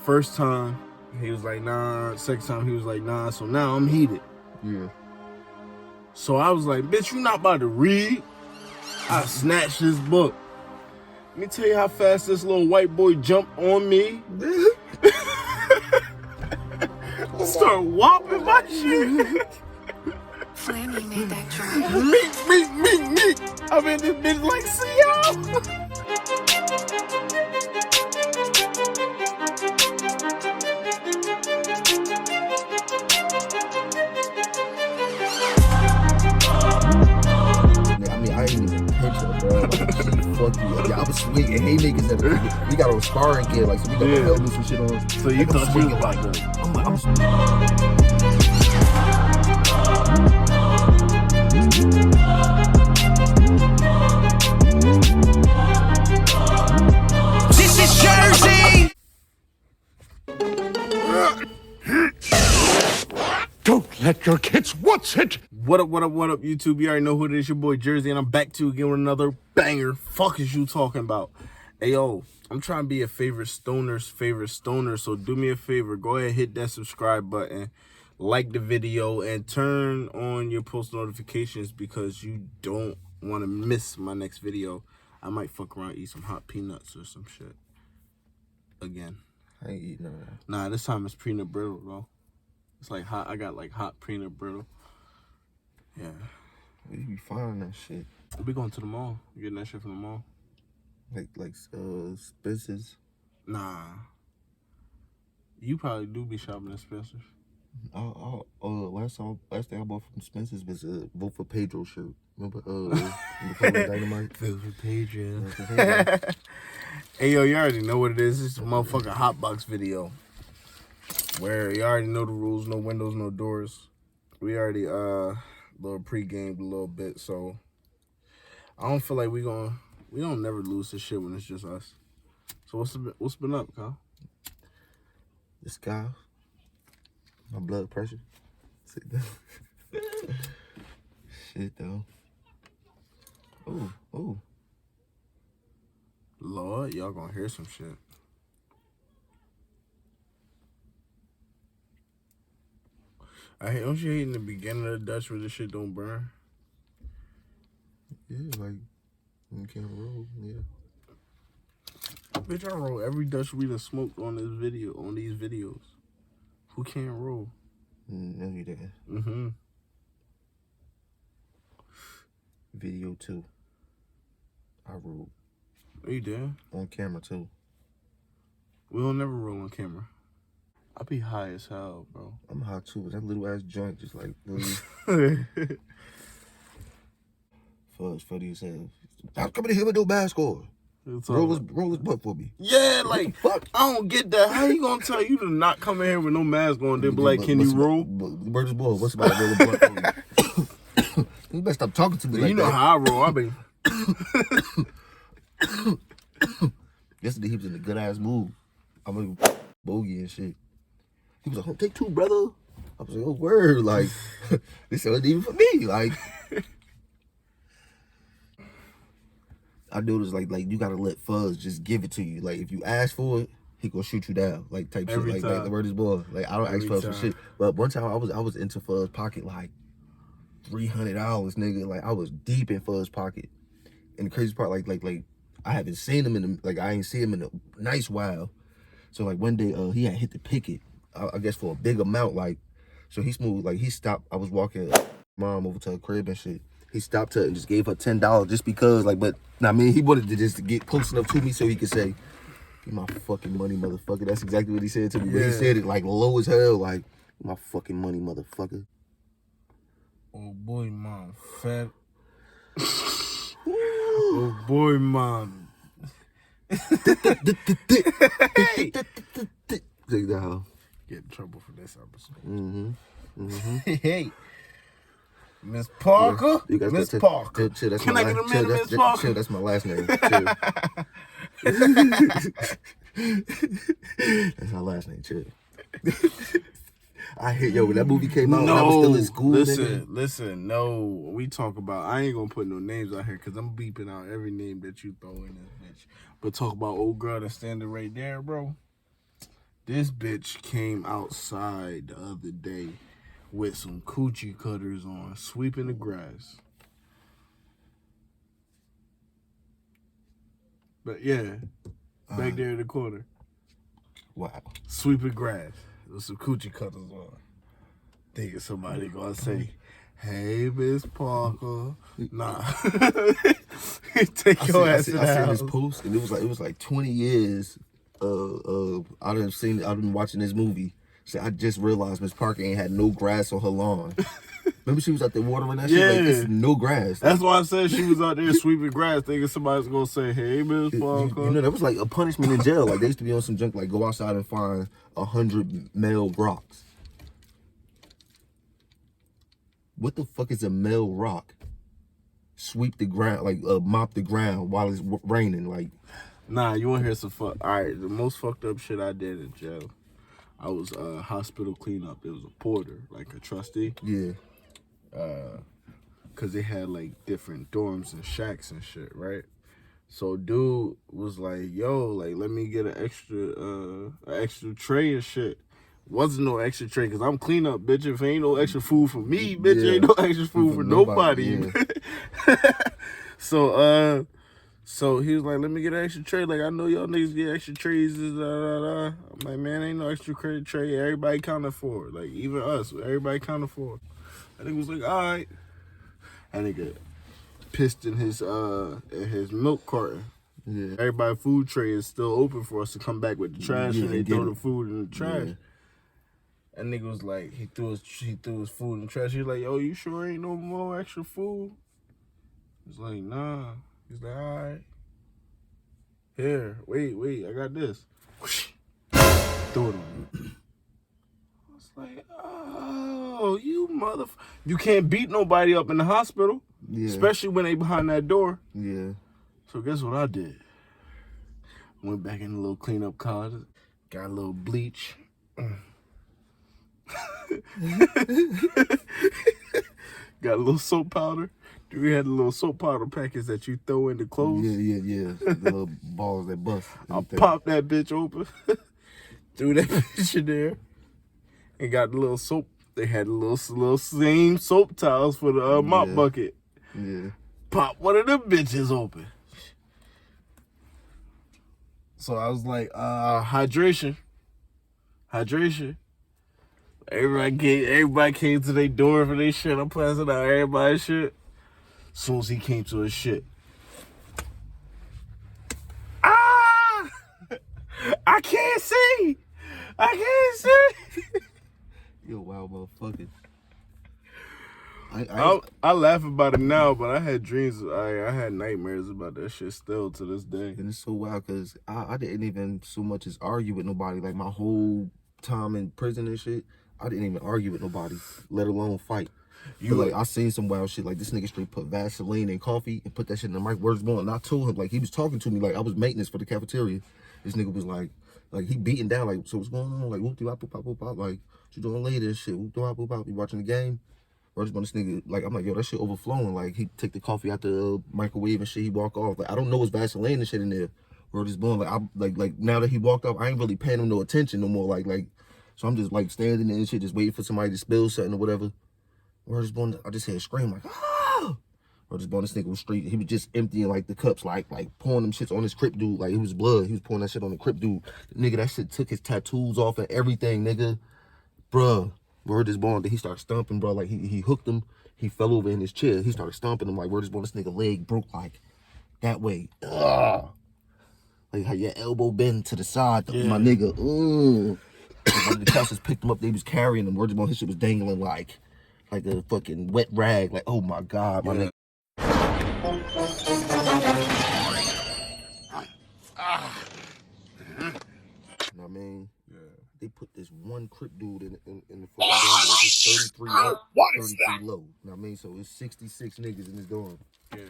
First time, he was like, nah. Second time, he was like, nah. So now I'm heated. Yeah. So I was like, bitch, you not about to read? I snatched this book. Let me tell you how fast this little white boy jumped on me. Start whopping my shit. Flammy made that drum. Meek. I'm in this bitch like, see y'all. I ain't even pinch her, bro. Like, she fuck you. Yeah, I was swinging haymakers at her. We got on sparring gear, like, so we got the helmets and shit on. So you thought you was like that? This is Jersey! Don't let your kids watch it! What up, YouTube? You already know who it is, your boy Jersey, and I'm back to again with another banger. Fuck is you talking about? Hey, yo, I'm trying to be a favorite stoner's favorite stoner, so do me a favor. Go ahead, hit that subscribe button, like the video, and turn on your post notifications because you don't want to miss my next video. I might fuck around, eat some hot peanuts or some shit. Again. I ain't eating none of that. Nah, this time it's peanut brittle, bro. It's like hot. I got like hot peanut brittle. Yeah. Where you be finding that shit? We going to the mall. You getting that shit from the mall? Like Spencer's? Nah. You probably do be shopping at Spencer's. Last thing I bought from Spencer's was a Vote for Pedro shirt. Remember Dynamite? Vote for Pedro. Hey, yo, you already know what it is. It's a motherfucking Hotbox video. Where you already know the rules. No windows, no doors. We already, little pre-gamed a little bit, so I don't feel like we don't never lose this shit when it's just us. So what's been up, Kyle? This guy, my blood pressure. Sit down. Shit though. Oh. Lord, y'all gonna hear some shit. Don't you hate in the beginning of the Dutch where this shit don't burn? Yeah, like you can't roll. Yeah. Bitch, I roll every Dutch we done smoked on this video, on these videos. Who can't roll? No, you didn't. Mm-hmm. Video 2. I rolled. You did? On camera too. We don't never roll on camera. I be high as hell, bro. I'm high too, but that little ass joint just like Fuzz, funny as hell. I'm coming in here with no mask on. Roll his butt for me. Yeah, like, fuck. I don't get that. How you gonna tell you to not come in here with no mask on? Then be like, can you roll? Where's the boy? What's about to roll the butt for me? You better stop talking to me like you know that. how I roll. I be. Yesterday he was in a good ass mood. I'm like bogey and shit. He was like, oh, take 2, brother. I was like, oh, word. Like, this ain't even for me. Like, I noticed, like you got to let Fuzz just give it to you. Like, if you ask for it, he gonna shoot you down. Like, type Every shit. time. Like, the word is boy. Like, I don't ask Fuzz for shit. But one time I was into Fuzz pocket, like, $300, nigga. Like, I was deep in Fuzz pocket. And the crazy part, like, I haven't seen him I ain't seen him in a nice while. So, like, one day, he had hit the picket. I guess for a big amount, like, so he smooth, like, he stopped. I was walking mom over to her crib and shit. He stopped her and just gave her $10 just because, like, but, I mean, he wanted to just get close enough to me so he could say, give my fucking money, motherfucker. That's exactly what he said to me. Yeah. But he said it, like, low as hell, like, my fucking money, motherfucker. Oh, boy, mom, fat. Oh, boy, mom. Hey! Take that hoe. Get in trouble for this episode. Hey, Miss Parker. Yeah, Miss Parker. Chill, that's Can my I get a minute, Miss Parker? Chill, that's my last name. Chill. That's my last name. Chill. I hit when that movie came out. I was still in school. Listen. No, we talk about. I ain't gonna put no names out here because I'm beeping out every name that you throw in this bitch. But talk about old girl that's standing right there, bro. This bitch came outside the other day with some coochie cutters on, sweeping the grass. But yeah, back there in the corner. Wow. Sweeping grass with some coochie cutters on. Thinking somebody gonna say, "Hey, Miss Parker." Nah. Take your ass to the I seen house. this post, and it was like 20 years. I've been watching this movie. So I just realized Miss Parker ain't had no grass on her lawn. Remember she was out there watering that shit? Like, it's no grass. That's why I said she was out there sweeping grass, thinking somebody's gonna say, "Hey, Miss Parker." You know, that was like a punishment in jail. Like, they used to be on some junk, like, go outside and find 100 male rocks. What the fuck is a male rock? Sweep the ground, like, mop the ground while it's raining, like. Nah, you wanna hear some fuck? All right, the most fucked up shit I did in jail. I was hospital cleanup. It was a porter, like a trustee. Yeah. Cause they had like different dorms and shacks and shit, right? So dude was like, "Yo, like, let me get an extra tray and shit." Wasn't no extra tray, cause I'm clean up, bitch. If ain't no extra food for me, bitch, ain't no extra food for nobody. Yeah. So he was like, "Let me get an extra tray. Like, I know y'all niggas get extra trays." I'm like, "Man, ain't no extra tray. Everybody counted for it. Like, even us, everybody counted for it." And he was like, "All right." And nigga pissed in his milk carton. Yeah. Everybody's food tray is still open for us to come back with the trash, and they throw the food in the trash. Yeah. And nigga was like, he threw his food in the trash. He was like, "Yo, you sure ain't no more extra food?" He's like, "Nah." He's like, "All right. Here, wait, I got this." Throw it on me. I was like, "Oh, you motherfucker. You can't beat nobody up in the hospital. Yeah. Especially when they behind that door." Yeah. So guess what I did? Went back in the little cleanup closet, got a little bleach. Got a little soap powder. Dude, we had a little soap powder packets that you throw in the clothes. Yeah. The little balls that bust. I popped that bitch open. Threw that bitch in there. And got the little soap. They had the little same soap towels for the mop bucket. Yeah. Pop one of them bitches open. So I was like, hydration. Everybody came to their door for their shit. I'm passing out everybody's shit. As soon as he came to his shit. I can't see. Yo, wow, motherfucker. I laugh about it now, but I had dreams. I had nightmares about that shit still to this day. And it's so wild because I didn't even so much as argue with nobody. Like, my whole time in prison and shit, I didn't even argue with nobody, let alone fight. I seen some wild shit. Like, this nigga straight put Vaseline in coffee and put that shit in the mic. Words born. And I told him, like, he was talking to me like I was maintenance for the cafeteria. This nigga was like he beating down, like, "So what's going on?" Like, whoop de wop, whoop wop, like, "What you doing later?" And shit, whoop de wop, whoop wop. You watching the game? Words born. This nigga, like, I'm like, "Yo, that shit overflowing." Like, he take the coffee out the microwave and shit. He walk off. Like, I don't know his Vaseline and shit in there. Word is born. Like, I like now that he walked off, I ain't really paying him no attention no more. Like, so I'm just like standing there and shit, just waiting for somebody to spill something or whatever. Word is born. I just heard a scream like, "Ah!" Word is born. This nigga was straight. He was just emptying like the cups, like pouring them shits on his Crip dude. Like, it was blood. He was pouring that shit on the Crip dude. Nigga, that shit took his tattoos off and everything, nigga. Bruh. Word is born. Then he started stomping, bro. Like, he hooked him. He fell over in his chair. He started stomping him. Like, word is born. This nigga leg broke like that way. Ugh. Like how your elbow bend to the side, my nigga. One of the cousins picked him up. They was carrying him. Word is born. His shit was dangling like a fucking wet rag. Like, oh my God, my nigga. You know what I mean? Yeah. They put this one Crip dude in the fucking dorm. It's 33 up, 33 low. You know what I mean? So it's 66 niggas in this dorm. Yeah.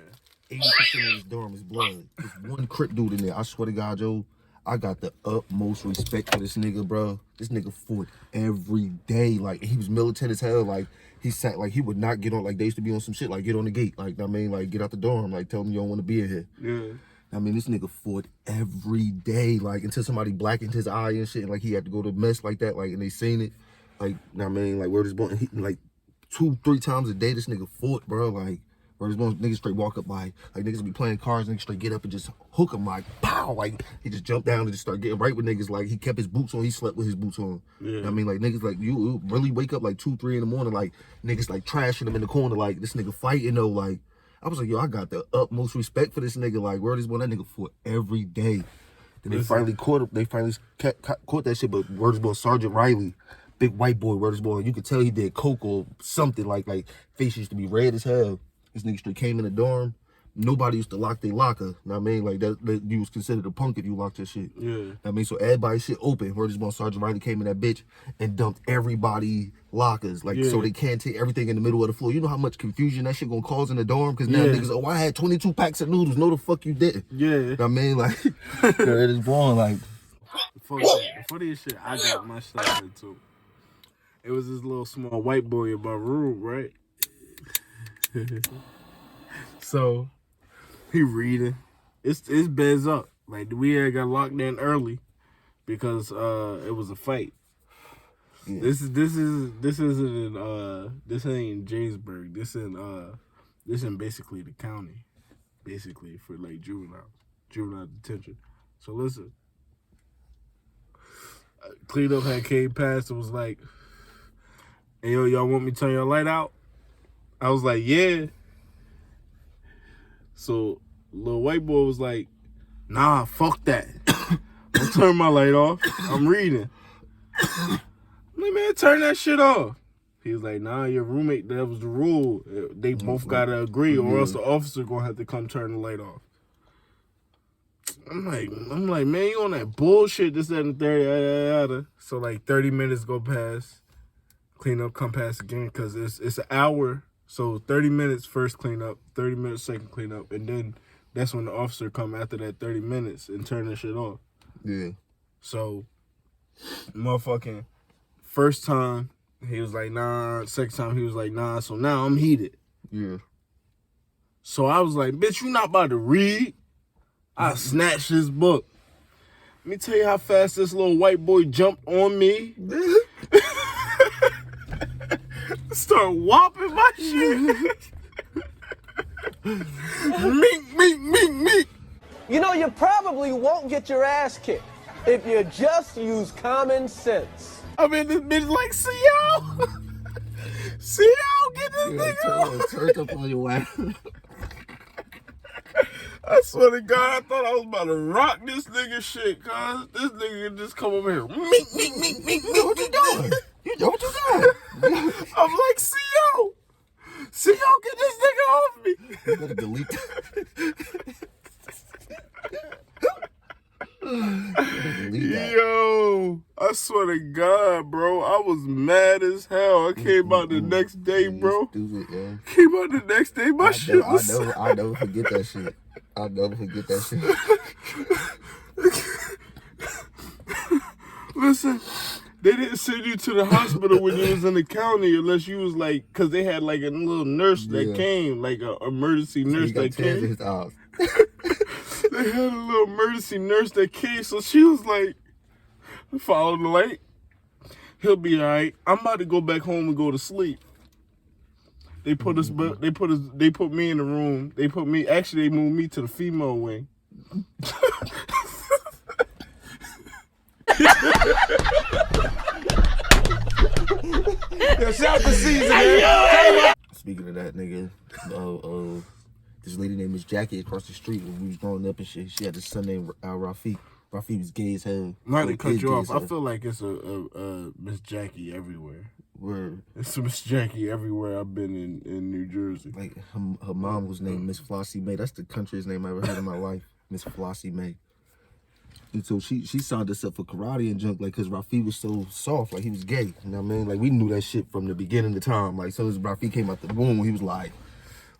80% of this dorm is blood. There's one Crip dude in there. I swear to God, Joe, I got the utmost respect for this nigga, bro. This nigga fought every day. Like, he was militant as hell. Like, he sat, like, he would not get on, like, they used to be on some shit, like, get on the gate. Like, I mean, like, get out the dorm. Like, tell them you don't want to be in here. Yeah. I mean, this nigga fought every day, like until somebody blackened his eye and shit, and like he had to go to mess like that, like, and they seen it, like, I mean, like, word is born, like 2-3 times a day, this nigga fought, bro, like, word is born, niggas straight walk up, like niggas be playing cards, niggas straight get up and just hook him, like, pow, like, he just jumped down and just start getting right with niggas, like, he kept his boots on, he slept with his boots on. Yeah. I mean, like, niggas, like, you really wake up, like, 2-3 in the morning, like, niggas, like, trashing him in the corner, like, this nigga fighting, though, like, I was like, yo, I got the utmost respect for this nigga. Like, word is born, that nigga fought every day. Then they finally caught him. They finally caught that shit. But word is born, Sergeant Riley, big white boy. Word is born. You could tell he did coke or something. Like face used to be red as hell. This nigga straight came in the dorm. Nobody used to lock their locker. Know what I mean? Like that you was considered a punk if you locked your shit. Yeah. Know what I mean, so everybody shit open. Word is born, Sergeant Riley came in that bitch and dumped everybody lockers. Like so they can't take everything in the middle of the floor. You know how much confusion that shit gonna cause in the dorm? Cause now niggas, oh, I had 22 packs of noodles. No the fuck you didn't. Yeah. Know what I mean? Like it is born like funny shit I got my stuff into. It was this little small white boy in my room, right? So he reading. It's beds up. Like we had got locked in early because it was a fight. Yeah. This ain't in Jamesburg. This in basically the county. Basically for like juvenile detention. So listen. Cleanup had came past and was like, hey yo, y'all want me to turn your light out? I was like, yeah. So little white boy was like, nah, fuck that. I'll turn my light off. I'm reading. I'm like, man, turn that shit off. He was like, nah, your roommate, that was the rule. They both gotta agree or else the officer gonna have to come turn the light off. I'm like, man, you on that bullshit, this, that, and the third, yada. So like 30 minutes go past. Cleanup come past again because it's an hour. So 30 minutes first cleanup, 30 minutes second cleanup, and then that's when the officer come after that 30 minutes and turn the shit off. Yeah. So, motherfucking first time, he was like, nah. Second time, he was like, nah. So now I'm heated. Yeah. So I was like, bitch, you not about to read? I snatched this book. Let me tell you how fast this little white boy jumped on me. Start whopping my shit. Meek. You know, you probably won't get your ass kicked if you just use common sense. I mean, this bitch like, see y'all? See y'all? Get this nigga off. Turn up on your ass. I swear to God, I thought I was about to rock this nigga shit, cuz this nigga just come over here. Meek. What you doing? You know what you doing? I'm like, see y'all? See y'all, get this nigga off me. You better delete that. Yo, I swear to God, bro, I was mad as hell. I came out the next day, bro. Stupid, yeah. Came out the next day, my shit was... I'll never forget that shit. I'll never forget that shit. Listen, they didn't send you to the hospital when you was in the county unless you was like, because they had like a little nurse that came, like an emergency nurse that came. They had a little emergency nurse that came, so she was like, follow the light. He'll be all right. I'm about to go back home and go to sleep. They put us, they put me in the room. They moved me to the female wing. Shout the season, man. Speaking of that, nigga, this lady named Miss Jackie across the street when we was growing up and shit. She had a son named Rafi. Rafi was gay as hell. Not to cut you off, I feel like it's a Miss Jackie everywhere. Word. It's a Miss Jackie everywhere I've been in New Jersey. Like her mom was named Miss Flossie Mae. That's the country's name I ever heard in my life. Miss Flossie Mae. And so she signed us up for karate and junk, like, cause Rafi was so soft, like he was gay. You know what I mean? Like we knew that shit from the beginning of the time. Like as soon as Rafi came out the womb, he was like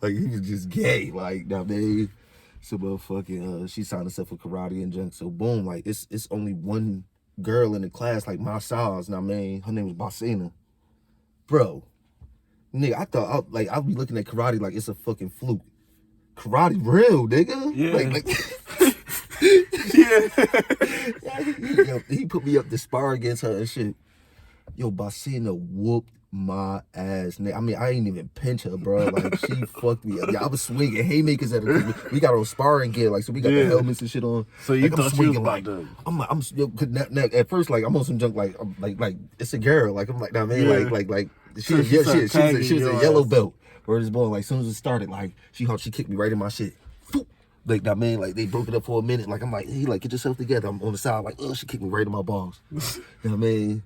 he was just gay. Like, you know what I mean? So motherfucking she signed us up for karate and junk. So boom, like it's only one girl in the class, like my size, you know what I mean? Her name was Basina. Bro, nigga, I thought I'd be looking at karate like it's a fucking fluke. Karate real, nigga. Yeah. Like Yeah. He put me up to spar against her and shit. Yo, Basina whooped my ass. I mean, I ain't even pinch her, bro. Like, she fucked me up. Yeah, I was swinging haymakers at her. We got on sparring gear, like, so we got the helmets and shit on. So you like, thought she was about to... at first, like, I'm on some junk, like, it's a girl. Like, I'm like, nah, man, like, she was a yellow belt. Where this boy, like, as soon as it started, like, she kicked me right in my shit. Like, nah, man, like, they broke it up for a minute. Like, I'm like, hey, like, get yourself together. I'm on the side, like, she kicked me right in my balls. You know what I mean?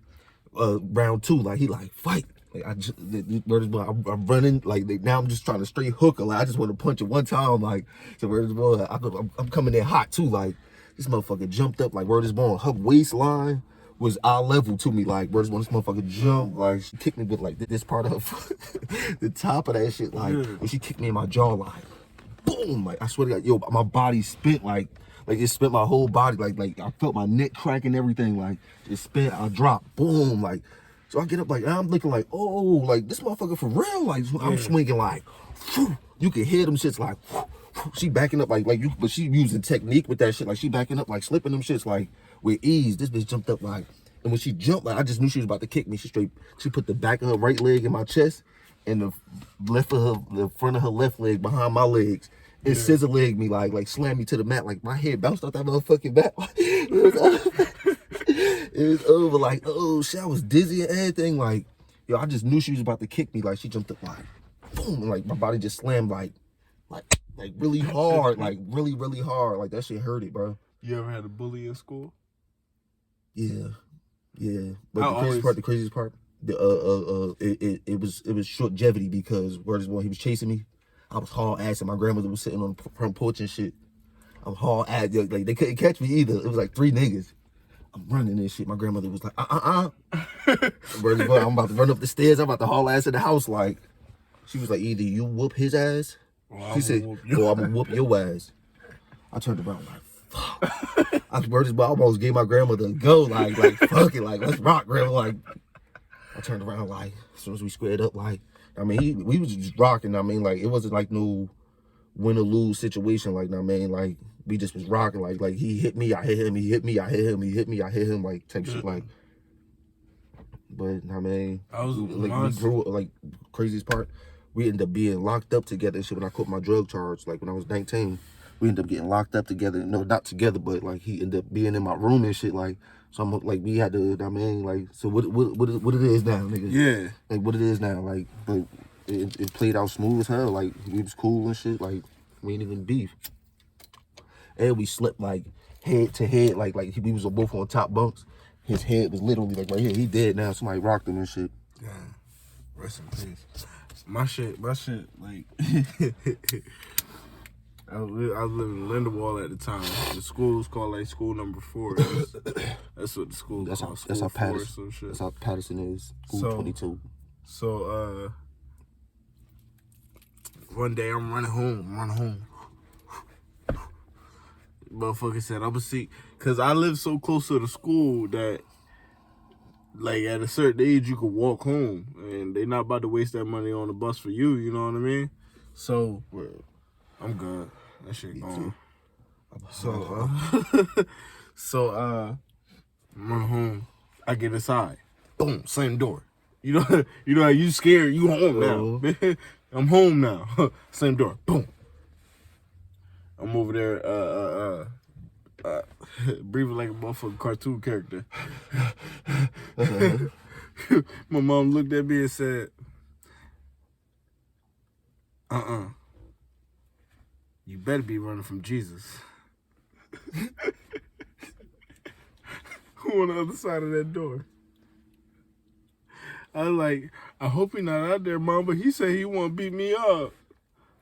Round 2, like, he like, fight. Like, I'm running, like, now I'm just trying to straight hook her. Like, I just want to punch her one time, like, so where this boy, I'm coming in hot too, like, this motherfucker jumped up, like, where this boy, her waistline was eye level to me, like, where this motherfucker jumped, like, she kicked me with, like, this part of her, the top of that shit, like, and she kicked me in my jawline. Boom, like, I swear to God, yo, my body spent, like it spent my whole body, like I felt my neck crack and everything, like, it spent, I dropped, boom, like, so I get up, like, I'm looking like, oh, like, this motherfucker for real, like, I'm swinging, like, whew, you can hear them shits, like, whew, whew, she backing up, but she using technique with that shit, like, she backing up, like, slipping them shits, like, with ease. This bitch jumped up, like, and when she jumped, like, I just knew she was about to kick me. She put the back of her right leg in my chest, and the front of her left leg behind my legs, and scissor legged me, like slammed me to the mat, like, my head bounced off that motherfucking mat. It was over, like, oh shit, I was dizzy and everything, like, yo, I just knew she was about to kick me, like, she jumped up, like, boom, and, like, my body just slammed, like really hard, like, really hard, like, that shit hurt it, bro. You ever had a bully in school? Yeah, but the craziest part, it was shortjevity, because where this boy, he was chasing me, I was haul ass, and my grandmother was sitting on the front porch and shit. I'm haul ass, like, they couldn't catch me either. It was like 3 niggas. I'm running and shit. My grandmother was like, Where this boy, I'm about to run up the stairs. I'm about to haul ass in the house. Like, she was like, either you whoop his ass, she said, or I'm gonna whoop your ass. I turned around like, fuck. I almost gave my grandmother a go, like, fuck it, like, let's rock, grandma. Like, I turned around, like, as soon as we squared up, like, I mean, we was just rocking. I mean, like, it wasn't like no win or lose situation. Like, I mean, like, we just was rocking. Like he hit me, I hit him. He hit me, I hit him. He hit me, I hit him. Like, type shit. Like, but I mean, we grew, like, craziest part, we ended up being locked up together and shit when I quit my drug charge. Like, when I was 19, we ended up getting locked up together. No, not together, but, like, he ended up being in my room and shit. Like, so I'm like, we had to, I mean, like, so what it is now, nigga? Yeah. Like, what it is now, like, but it played out smooth as hell. Like, we was cool and shit. Like, we ain't even beef. And we slept, like, head to head. Like we was both on top bunks. His head was literally, like, right here. He dead now. Somebody rocked him and shit. Yeah. Rest in peace. My shit, like, I was living in Lindenwall at the time. The school was called, like, school number 4. That's what the school was called. That's how Patterson is. School 22. So, one day I'm running home. Motherfucker said, I'm gonna see, cause I live so close to the school that, like, at a certain age you could walk home, and they not about to waste that money on the bus for you. You know what I mean? So, I'm good. That shit gone. So, I'm running home. I get inside. Boom, same door. You know how you scared. You home now. I'm home now. Same door. Boom. I'm over there, breathing like a motherfucking cartoon character. My mom looked at me and said, you better be running from Jesus. Who on the other side of that door? I was like, I hope he's not out there, Mom, but he said he want to beat me up.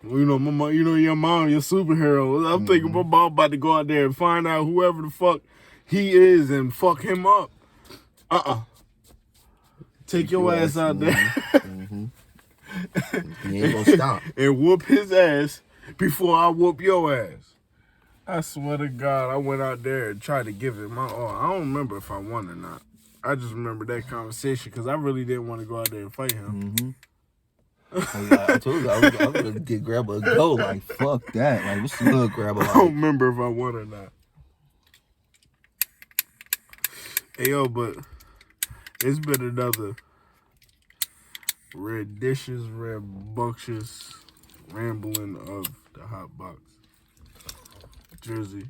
You know, my mom, your mom, your superhero. I'm thinking my mom about to go out there and find out whoever the fuck he is and fuck him up. Take your ass out there. He ain't gonna stop. And whoop his ass before I whoop your ass. I swear to God, I went out there and tried to give it my all. I don't remember if I won or not. I just remember that conversation because I really didn't want to go out there and fight him. I told you I was gonna get grandma a go. Like, fuck that. Like, what's the little grandma? I don't remember if I won or not. Hey, yo, but it's been another red dishes, red bunctious rambling of the hot box. Jersey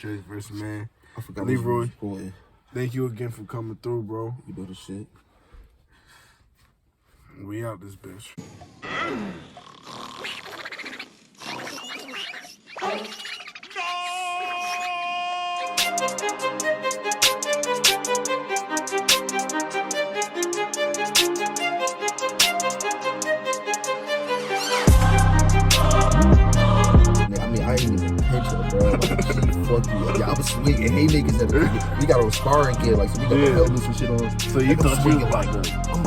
versus Maaann. I forgot Leroy. Boy. Thank you again for coming through, bro. You know the shit. We out this bitch. I ain't even pinch her, bro. Like, she fucked me up. Yeah, I was swinging haymakers at her. We got on sparring gear, like, so we got the helmets and shit on. So you like, thought you swinging was like, I'm